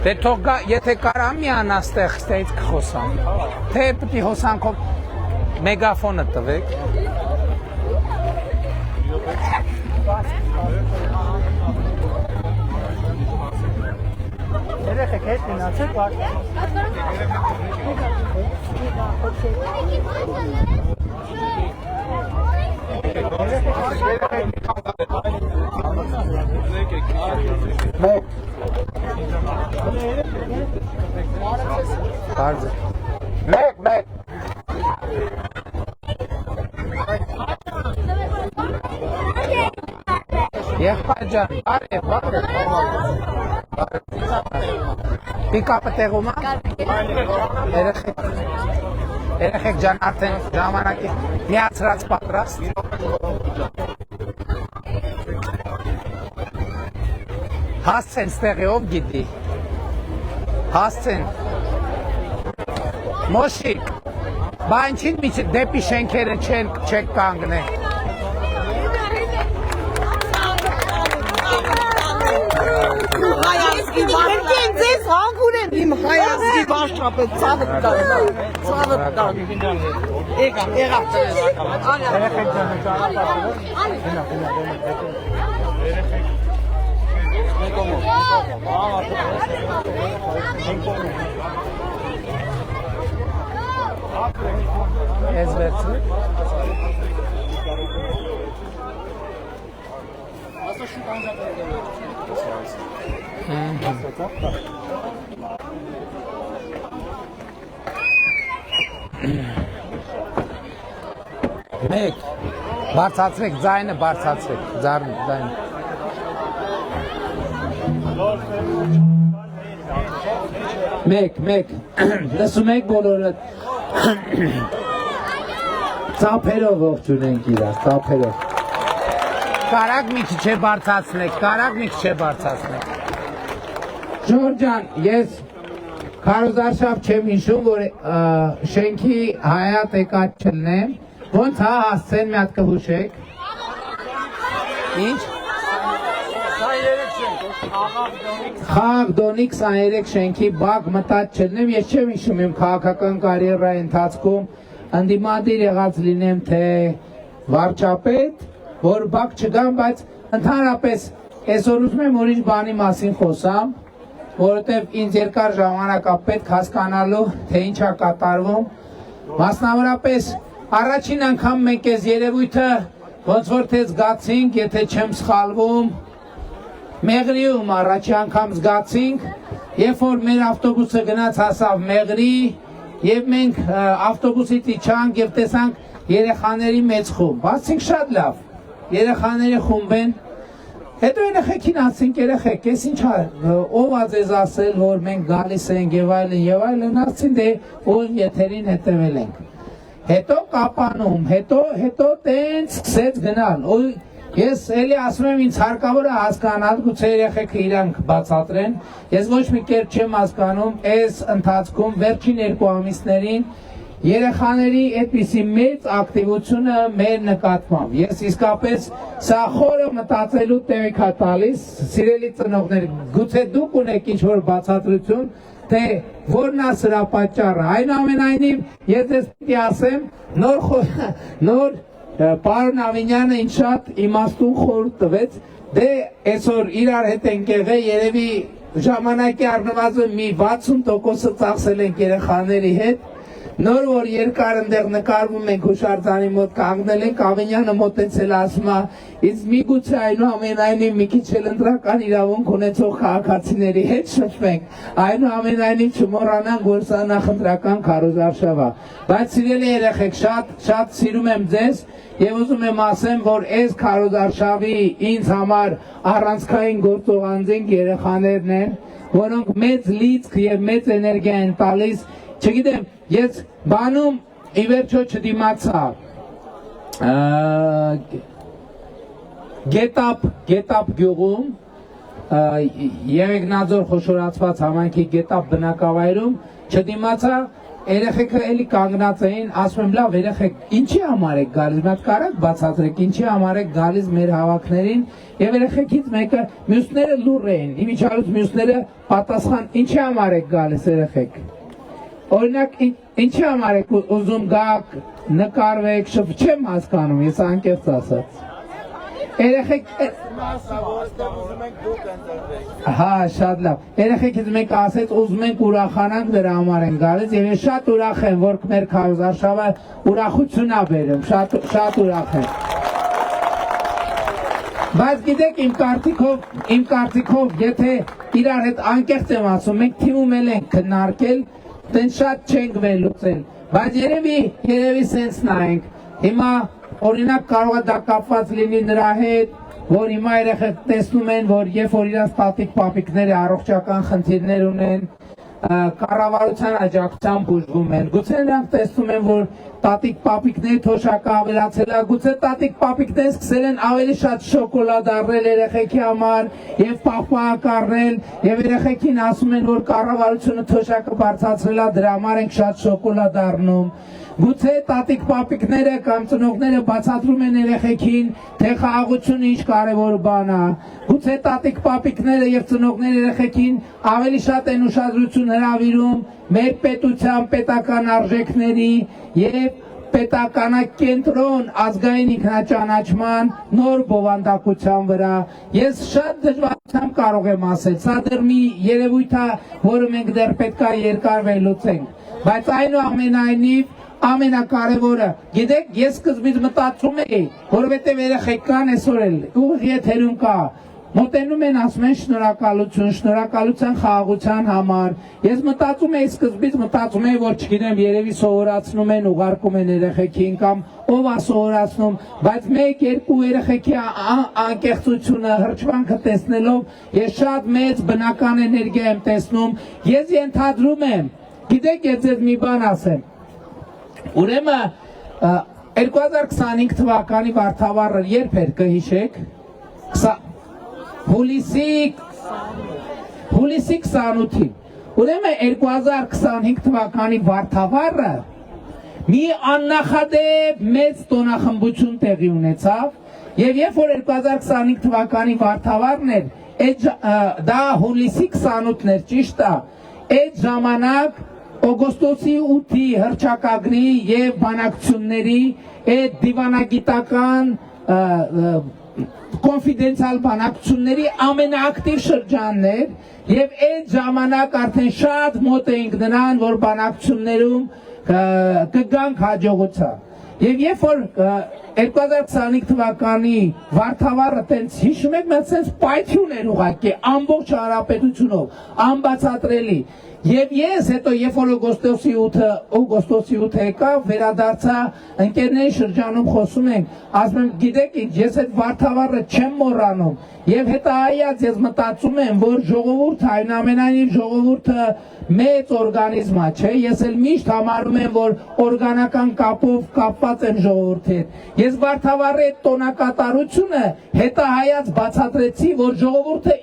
Դե թող եթե կարամ միան աստեղ ստեից կխոսամ, թե պտի հոսանքով մեգաֆոնը տվեք։ Երեխեք հետ մնացեք, Մեկ Եղբայր ջան, բարև Պիկապը տեղում է Երեխեք ջան արդեն ժամանակի միացրած պատրաստ Հասցեն ստեղի ով գիտի Հասցեն Մոշիկ Բա ինչին դեպի շենքերը չեք կանգնել Հայազգի բան Ձեզ հանգուն եմ իմ հայազգի բան Վարշապետ, ցավը տան։ Եկա։ Ես վերցրու։ Մեկ, բարձացրեք, ձայնը բարձացրեք, ձայնը։ Մեկ, լսում եք բոլորը, ծափերով ողջունենք իրար, ծափերով։ Կարակ մի քիչ է բարձացնեք, Ժորժ ջան, ես քարոզարշավ չեմ հիշում, որ շենքի հայատ եկած չլնեմ, ոնց հա հասցեն մի հատ կհուշեք։ Ինչ? Խաղ դոնի 23 շենքի բակ մտած չլնեմ, ես չեմ հիշում իմ քաղաքական կարիերայի ընթացքում ընդդիմադիր եղած լինեմ, թե վարչապետ, որ բակ չգամ, բայց ընդհանրապես այսօր ուզում եմ ուրիշ բանի մասին խոսամ, որովհետև ինձ երկար ժամանակ է պետք հասկանալու, թե ինչ է կատարվում, մասնավորապես առաջին անգամ մենք այս երևույթը ոնց որ թե զգացինք, եթե չեմ սխալվում, Մեղրիում առաջի անգամ զգացինք, երբ որ մեր ավտոբուսը գնաց հասավ Մեղրի, եւ մենք ավտոբուսից իջանք եւ տեսանք երեխաների մեծ խումբ, բացինք շատ լավ, երեխաների խումբ են, հետո երեխեքին ասենք երեխեք, ես ինչ ով ա ձեզ ասել, որ մենք գալիս ենք եւ այլն, ասցին դե ով եթերին հետեւել ենք, հետո կապանում, հետո տենց սկսեց գնալ, ես էլի ասում եմ ինձ հարկավոր է հասկանալ, գուցե երեխեքը իրանք բացատրեն, ես ոչ մի կերպ չեմ հասկանում, այս ընթացքում վերջին 2 ամիսներին երեխաների այդպիսի մեծ ակտիվությունը մեր նկատմամբ, ես իսկապես սա խորը մտածելու տեղիք է տալիս, սիրելի ծնողներ, գուցե դուք ունեք ինչ-որ բացատրություն, թե որն է սրա պատճառը, այնուամենայնիվ ես դες պիտի ասեմ, նոր Պարոն Ավինյանը ինձ շատ իմաստուն խորհուրդ տվեց, դե այսօր իրար հետ ենք եղել, երևի ժամանակի առնվազն մի 60%-ը ծախսել ենք երեխաների հետ, նոր որ երկար ընդեղ նկարվում ենք հուշարձանի մոտ կանգնել ենք, Ավինյանը մոտեցել ասում է, իսկ միգուցե այնուամենայնիվ մի քիչ էլ ընտրական իրավունք ունեցող քաղաքացիների հետ շփվենք, այնուամենայնիվ չմոռանանք, որ սա նախընտրական քարոզարշավ է, բայց սիրելի երեխեք, շատ սիրում եմ ձեզ եւ ուզում եմ ասեմ, որ այս քարոզարշավի ինձ համար առանցքային գործողանձենք երեխաներն են, որոնք մեծ լիցք եւ մեծ էներգիա են տալիս, չգիտեմ, ես բանում ի վերջո չդիմացա Գետապ գյուղում Եղեգնաձոր խոշորացված համայնքի Գետապ բնակավայրում չդիմացա, երեխեքը էլի կանգնած էին, ասում եմ լավ երեխեք, ինչի համար եք գալիս, մի հատ կարակ բացատրեք, ինչի համար եք գալիս մեր հավաքներին, եւ երեխեքից մեկը մյուսները լուռ էին, իմիջիալուց մյուսները պատասխան, ինչի համար եք գալիս երեխեք, օրինակ ինչի համար եք ուզում գաք, նկարվեք, չեմ հասկանում, ես անկեղծ ասած, երեխեք Հա, շատ լավ, երեխեքից մեկ ասեց ուզում ենք ուրախանանք դրա համար են գալիս եւ ես շատ ուրախ եմ, որ մեր քարոզարշավը ուրախություն է բերում, շատ ուրախ եմ Բայց գիտեք իմ կարծիքով, եթե իրար հետ անկեղծ եմ ասում, մենք թիմում էլ ենք քննարկել, տենց շատ չենք վերլուծել, բայց երևի սենց նայենք, հիմա օրինակ կարող է դա կապված լինի նրա հետ, որ հիմա երեխեք տեսնում են, որ երբ որ իրաց տատիկ պապիկները առողջական խնդիրներ ունեն, կառավարության աջակցությամբ բուժվում են, գուցե նրանք տեսնում են, որ տատիկ պապիկների թոշակը ավելացել է, գուցե տատիկ պապիկները սկսել են ավելի շատ շոկոլադ առնել երեխեքի համար եւ պահպանակ առնել եւ երեխեքին ասում են, որ կառավարությունը թոշակը բարձրացրել է, դրա համար ենք շատ շոկոլադ առնում Գուցե տատիկ պապիկները կամ ծնողները բացատրում են երեխեքին, թե խաղաղությունը ինչ կարևոր բան է։ Գուցե տատիկ պապիկները եւ ծնողները երեխեքին ավելի շատ են ուշադրություն հրավիրում մեր պետության պետական արժեքների եւ պետականակենտրոն ազգային ինքնաճանաչման նոր բովանդակության վրա։ Ես շատ դժվարությամբ կարող եմ ասել, սա դեռ մի երևույթ է, որը մենք դեռ պետք է երկար վերլուծենք, բայց այնուամենայնիվ ամենակարևորը, գիտեք, ես սկզբից մտածում էի, որովհետև երեխեք կան այսօր էլ ուղիղ եթերում կա, մոտենում են ասում են շնորհակալություն, շնորհակալության խաղաղության համար։ Ես մտածում էի սկզբից մտածում էի, որ չգիտեմ, երևի սովորացնում են, ուղարկում են երեխեքին կամ ով է սովորացնում, բայց մեկ-երկու երեխեքի անկեղծությունը, հրճվանքը տեսնելով ես շատ մեծ բնական էներգիա եմ տեսնում։ Ես ենթադրում եմ, գիտեք, ես ձեզ մի բան ասեմ։ Ուրեմն 2025 թվականի վարդավառը երբ էր կհիշեք։ Հուլիսի 28-ին։ Ուրեմն 2025 թվականի վարդավառը մի աննախադեպ մեծ տոնախմբություն տեղի ունեցավ եւ երբ որ 2025 թվականի վարդավառն էր, դա հուլիսի 28-ն էր, ճիշտ է, այդ ժամանակ օգոստոսի 8-ի հռչակագրի եւ բանակցությունների այդ դիվանագիտական կոնֆիդենցիալ բանակցությունների ամենաակտիվ շրջանն էր եւ այդ ժամանակ արդեն շատ մոտ էինք նրան, որ բանակցություններում կգանք հաջողության։ Եվ երբ որ 2025 թվականի վարդավառը տենց հիշում եք, մեծ sense պայթյուն էր ուղղակի ամբողջ հանրապետությունով, անբացատրելի։ Եվ ես հետո երբ որ օգոստոսի 8-ը եկա, վերադարձա ընկերների շրջանում խոսում ենք, ասում եմ, գիտեք ինչ, ես այդ վարդավառը չեմ մոռանում։ Եվ հետահայաց ես մտածում եմ, որ ժողովուրդը, այնուամենայնիվ ժողովուրդը մեծ օրգանիզմ է, չէ՞, ես էլ միշտ համարում եմ, որ օրգանական կապով կապված եմ ժողովրդի հետ։ Ես վարդավառի այդ տոնակատարությունը հետահայաց բացատրեցի, որ ժողովուրդը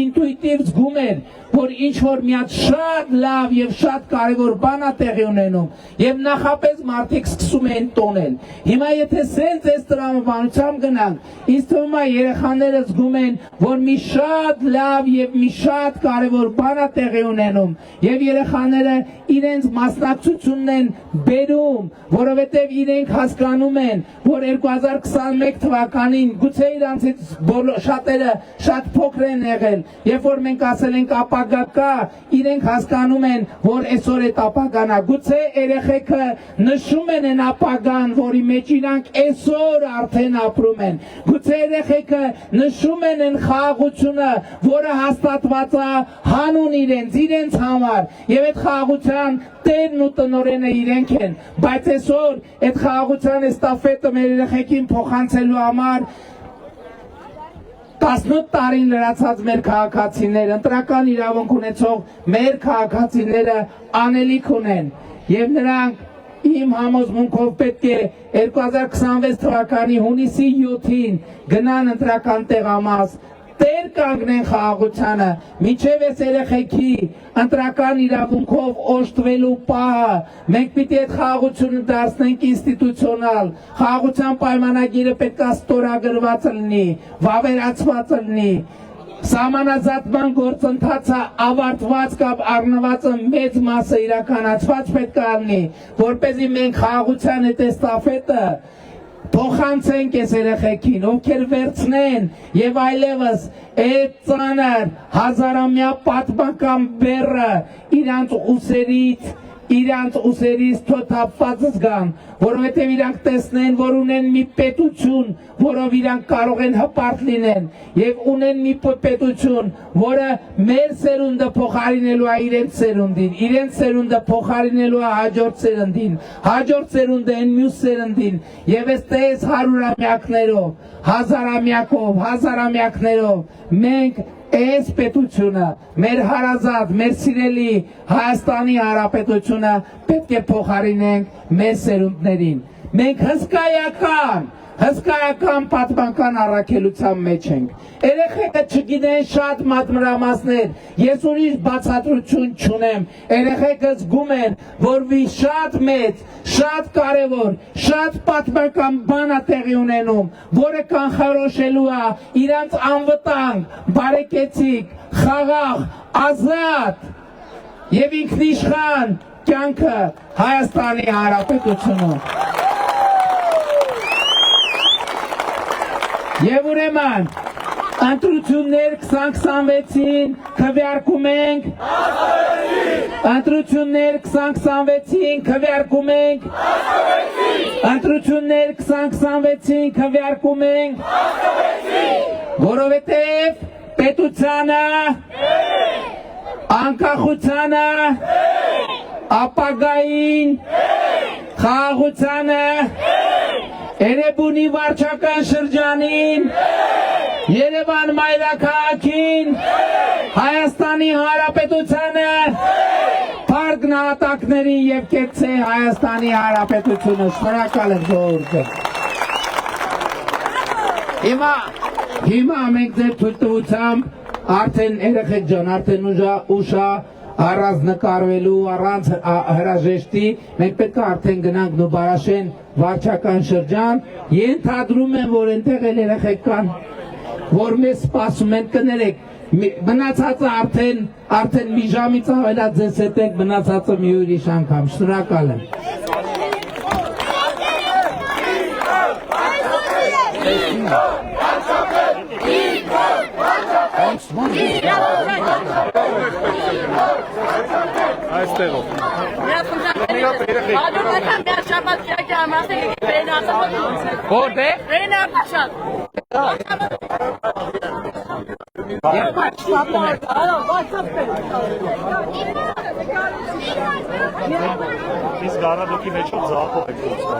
ինտուիտիվ զգում էր, որ ինչ որ մի հատ շատ լավ եւ շատ կարեւոր բան է տեղի ունենում եւ նախապես մարդիկ սկսում են տոնել։ Հիմա եթե սենց այս տրամաբանությամբ գնանք, ինձ թվում է երեխաները զգում են, որ մի շատ լավ եւ մի շատ կարեւոր բան է տեղի ունենում եւ երեխաները իրենց մասնակցությունն են բերում, որովհետեւ իրենք հասկանում են, որ 2021 թվականին գուցե իրանցից շատերը շատ փոքր են եղել, երբ որ մենք ասել ենք ապագա, իրենք հասկանում են, որ այսօր այդ ապագան է։ Գուցե երեխեքը նշում են այն ապագան, որի մեջ իրանք այսօր արդեն ապրում են։ Գուցե երեխեքը նշում են այն խաղաղությունը, որը հաստատված է հանուն իրենց համար, եւ այդ խաղաղության տերն ու տնօրենը իրենք են։ Բայց այսօր այդ խաղաղության էստաֆետը մեր երեխեքին փոխանցելու համար 18 տարին լրացած մեր քաղաքացիները, ընտրական իրավունք ունեցող մեր քաղաքացիները անելիք ունեն եւ նրանք իմ համոզմունքով պետք է 2026 թվականի հունիսի 7-ին գնան ընտրական տեղամաս, տեր կանգնեն խաղաղությանը, միջև այս երեխեքի ընտրական իրավունքով օժտվելու պահը, մենք պիտի այդ խաղաղությունը դարձնենք ինստիտուցիոնալ, խաղաղության պայմանագիրը պետք է ստորագրված լինի, վավերացված լինի, սահմանազատման գործընթացը ավարտված կամ առնվածը մեծ մասը իրականացված պետք է լինի, որպեսզի մենք խաղաղության այդ էստաֆետը փոխանցենք այս երեխեքին, ովքեր վերցնեն եւ այլևս այդ ծանր հազարամյա պատմական բեռը իրանց ուսերից թոթափված զգան, որովհետև իրանք տեսնեն, որ ունեն մի պետություն, որով իրանք կարող են հպարտ լինեն, եւ ունեն մի պետություն, որը մեր սերունդը փոխարինելու է իրենց սերունդին, իրենց սերունդը փոխարինելու է հաջորդ սերնդին, հաջորդ սերունդը այն մյուս սերնդին, եւ այստեղ հարյուրամյակներով, հազարամյակներով մենք այս պետությունը, մեր հարազատ, մեր սիրելի Հայաստանի Հանրապետությունը պետք է փոխարինենք մեր սերունդներին։ Մենք հսկայական պատմական առաքելության մեջ ենք։ Երեխեքը չգիտեն շատ մատմրամասներ, ես ուրիշ բացատրություն չունեմ։ Երեխեքը զգում են, որ շատ մեծ, շատ կարևոր, շատ պատմական բան է տեղի ունենում, որը կանխորոշելու է իրանց անվտանգ, բարեկեցիկ, խաղաղ, ազատ եւ ինքնիշխան կյանքը Հայաստանի Հանրապետությունում։ Եվ ուրեմն ընտրություններ 2026-ին քվեարկում ենք ընտրություններ 2026-ին քվեարկում ենք ընտրություններ 2026-ին քվեարկում ենք որովհետև պետությանը անկախությանը ապագային խաղաղությանը Երևանի վարչական շրջանին, Երևան մայրաքաղաքին, Հայաստանի Հանրապետությանը, փառք նահատակներին եւ կեցցե Հայաստանի Հանրապետությունը։ Շնորհակալ եմ ժողովուրդը։ Հիմա մենք ձեր թույլտվությամբ արդեն երեխեք ջան, արդեն ուշա առանց նկարվելու, առանց հրաժեշտի, մենք պետք է արդեն գնանք Նուբարաշեն վարչական շրջան, ենթադրում եմ, որ այնտեղ էլ երեխեք կան, որ մեզ սպասում են, կներեք, մնացածը արդեն մի ժամից ավելա ձեզ հետ եք, մնացածը մի ուրիշ անգամ, շնորհակալ եմ։ Այստեղով։ Որտե՞ղ։ Իսկ Արադոկի մեջով ձախով եք խոսում։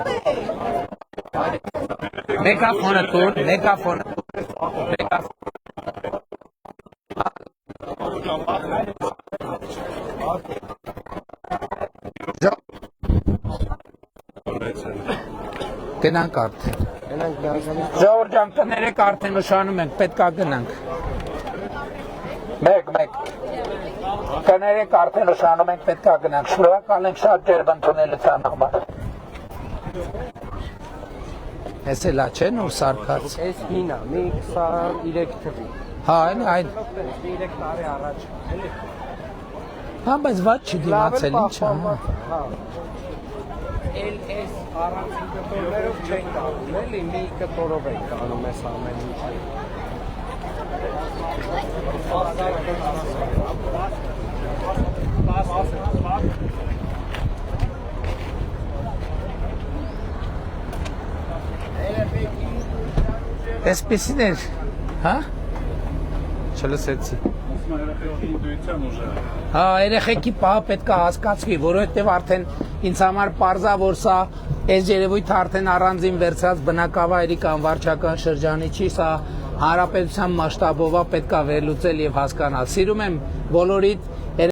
Մեկաֆոնը տուր, մեկաֆոնը։ Գնանք արդեն։ Ժողովուրդ ջան, կներեք արդեն նշանում ենք, պետքա գնանք։ Մեկ։ Կներեք արդեն նշանում ենք, պետքա գնանք։ Շնորհակալ ենք շատ ջերմ ընդունելության համար։ Էս էլա չէ՞ նոր սարքած։ Էս հինա, մի 23 թվի։ Հա, այն։ 3 տարի առաջ։ Հա, բայց ված չդիմացել, ինչ է։ LS առանցին կտորներով չեն կանում, էլի մի կտորով են կանում ես ամեն ինչ։ Էսպեսին էր, հա? Չլսեցի։ Հա, երեխեքի պահը պետք է հասկացվի, որովհետև արդեն ինձ համար պարզա, որ սա այս երևույթը արդեն առանձին վերցած բնակավայրի կամ վարչական շրջանի չի, սա հանրապետության մասշտաբով պետք է վերլուծել եւ հասկանալ։ Սիրում եմ բոլորիդ